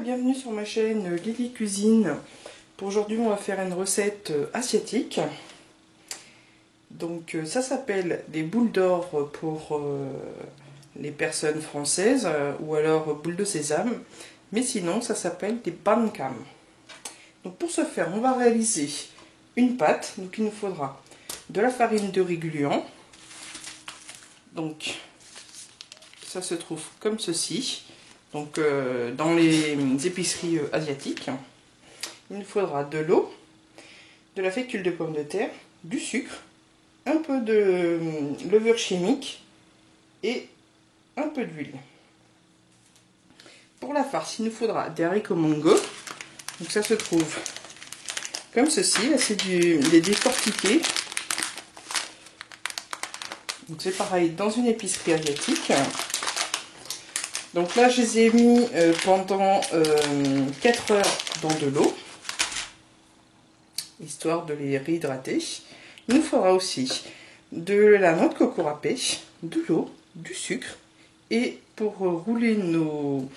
bienvenue sur ma chaîne Lily Cuisine. Pour aujourd'hui on va faire une recette asiatique. Donc ça s'appelle des boules d'or pour les personnes françaises ou alors boules de sésame. Mais sinon ça s'appelle des pancam. Donc pour ce faire on va réaliser une pâte. Donc il nous faudra de la farine de riz gluant. Donc ça se trouve comme ceci. Donc dans les épiceries asiatiques, il nous faudra de l'eau, de la fécule de pomme de terre, du sucre, un peu de levure chimique et un peu d'huile. Pour la farce, il nous faudra des haricots mango. Donc ça se trouve comme ceci, là c'est des décortiqués. Donc c'est pareil dans une épicerie asiatique. Donc là, je les ai mis pendant 4 heures dans de l'eau, histoire de les réhydrater. Il nous faudra aussi de la noix de coco râpée, de l'eau, du sucre. Et pour rouler nos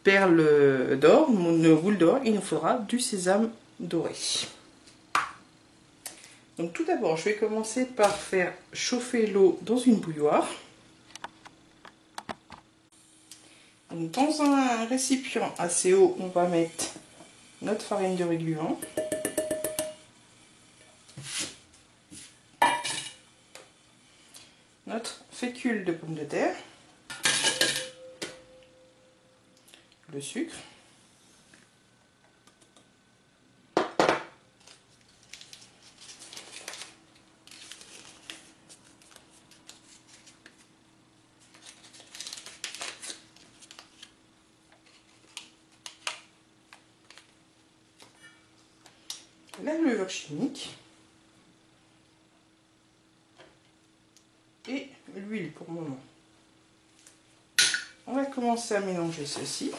perles d'or, nos boules d'or, il nous faudra du sésame doré. Donc tout d'abord, je vais commencer par faire chauffer l'eau dans une bouilloire. Dans un récipient assez haut, on va mettre notre farine de riz gluant, notre fécule de pomme de terre, le sucre, la levure chimique et l'huile pour le moment. On va commencer à mélanger ceci.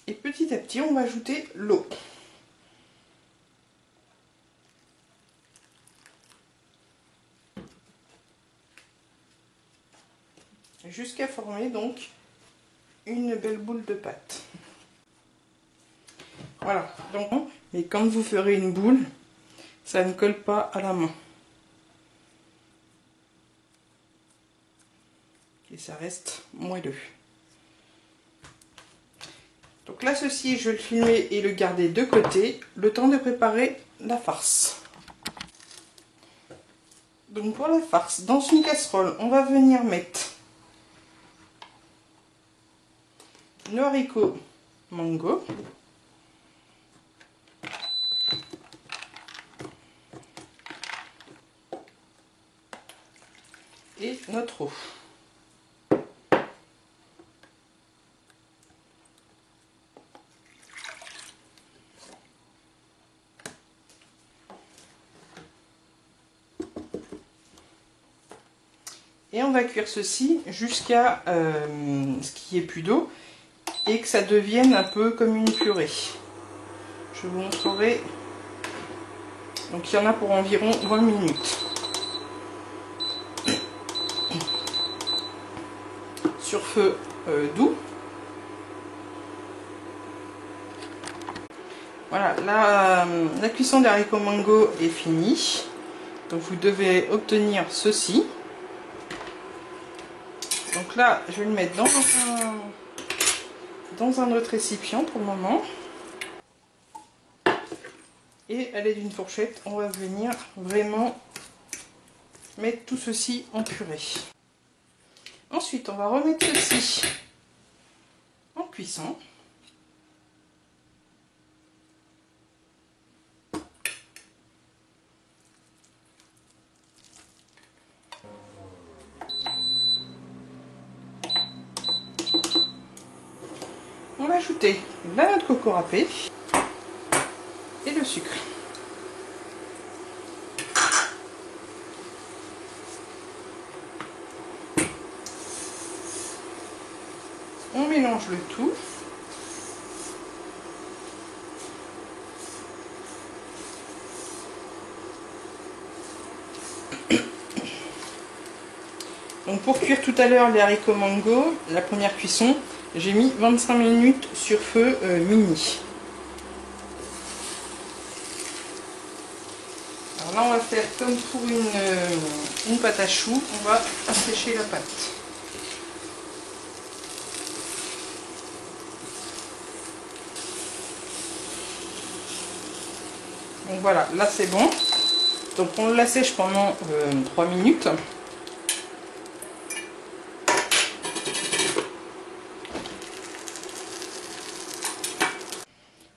Et petit à petit, on va ajouter l'eau. Jusqu'à former donc une belle boule de pâte. Voilà, donc, mais quand vous ferez une boule, ça ne colle pas à la main. Et ça reste moelleux. Donc là, ceci, je vais le filmer et le garder de côté, le temps de préparer la farce. Donc pour la farce, dans une casserole, on va venir mettre nos haricots mango, et notre eau. Et on va cuire ceci jusqu'à ce qu'il n'y ait plus d'eau et que ça devienne un peu comme une purée. Je vous montrerai. Donc il y en a pour environ 20 minutes. Sur feu doux. Voilà, la cuisson des haricots mango est finie. Donc vous devez obtenir ceci. Donc là, je vais le mettre dans un autre récipient pour le moment. Et à l'aide d'une fourchette, on va venir vraiment mettre tout ceci en purée. Ensuite, on va remettre ceci en cuisson. On va ajouter la noix de coco râpée et le sucre. On mélange le tout. pour cuire tout à l'heure les haricots mango, la première cuisson, j'ai mis 25 minutes sur feu mini. Alors là on va faire comme pour une pâte à choux, on va assécher la pâte. Donc voilà, là c'est bon. Donc on l'assèche pendant 3 minutes.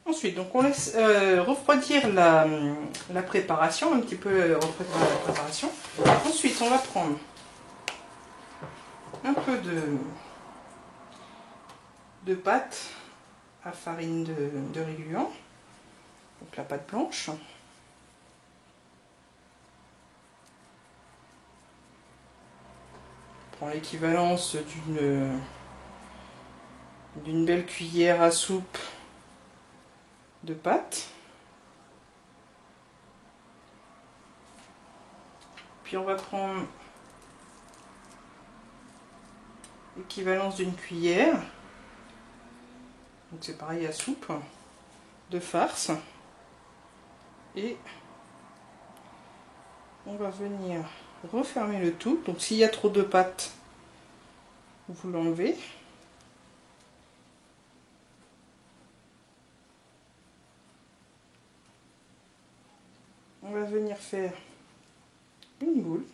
Ensuite, donc on laisse refroidir la préparation, un petit peu refroidir la préparation. Ensuite, on va prendre un peu de pâte à farine de régulian, donc la pâte blanche. On prend l'équivalence d'une belle cuillère à soupe de pâte. Puis on va prendre l'équivalence d'une cuillère, donc c'est pareil à soupe, de farce. Et on va venir refermer le tout. Donc s'il y a trop de pâte, vous l'enlevez. On va venir faire une boule.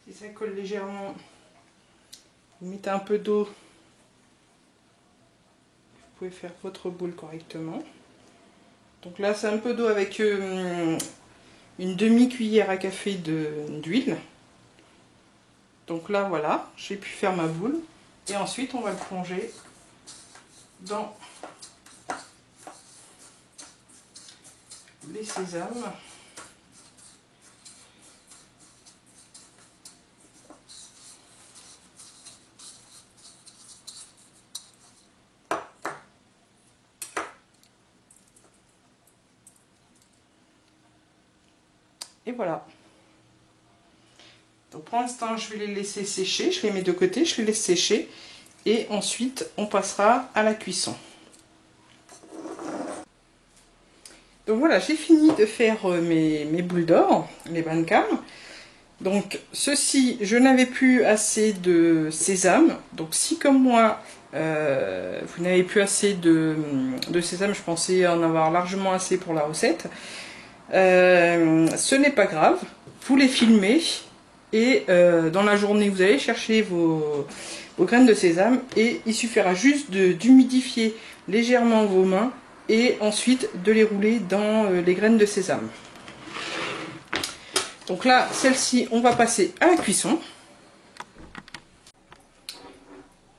Si ça colle légèrement, vous mettez un peu d'eau. Vous pouvez faire votre boule correctement. Donc là, c'est un peu d'eau avec une demi-cuillère à café d'huile. Donc là, voilà, j'ai pu faire ma boule. Et ensuite, on va le plonger dans les sésames. Et voilà. Donc pour l'instant, je vais les laisser sécher. Je les mets de côté, je les laisse sécher. Et ensuite, on passera à la cuisson. Donc voilà, j'ai fini de faire mes boules d'or, les bancam. Donc ceci, je n'avais plus assez de sésame. Donc si comme moi, vous n'avez plus assez de sésame, je pensais en avoir largement assez pour la recette. Ce n'est pas grave, vous les filmez et dans la journée vous allez chercher vos graines de sésame et il suffira juste d'humidifier légèrement vos mains et ensuite de les rouler dans les graines de sésame. Donc là, celle-ci, on va passer à la cuisson.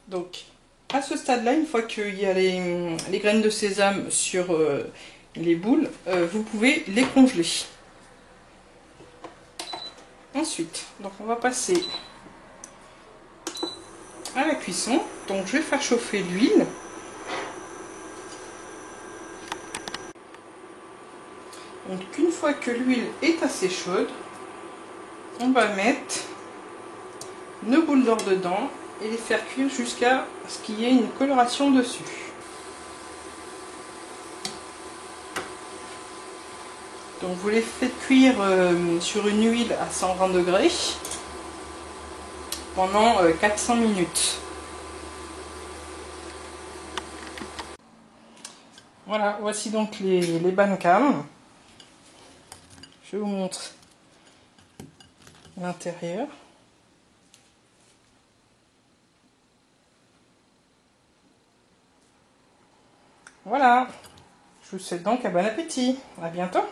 Donc à ce stade-là, une fois qu'il y a les graines de sésame sur les boules, vous pouvez les congeler. Ensuite, donc on va passer à la cuisson. Donc je vais faire chauffer l'huile. Donc une fois que l'huile est assez chaude, on va mettre nos boules d'or dedans et les faire cuire jusqu'à ce qu'il y ait une coloration dessus. Donc vous les faites cuire sur une huile à 120 degrés pendant 400 minutes. Voilà, voici donc les bancam. Je vous montre l'intérieur. Voilà, je vous souhaite donc un bon appétit. À bientôt.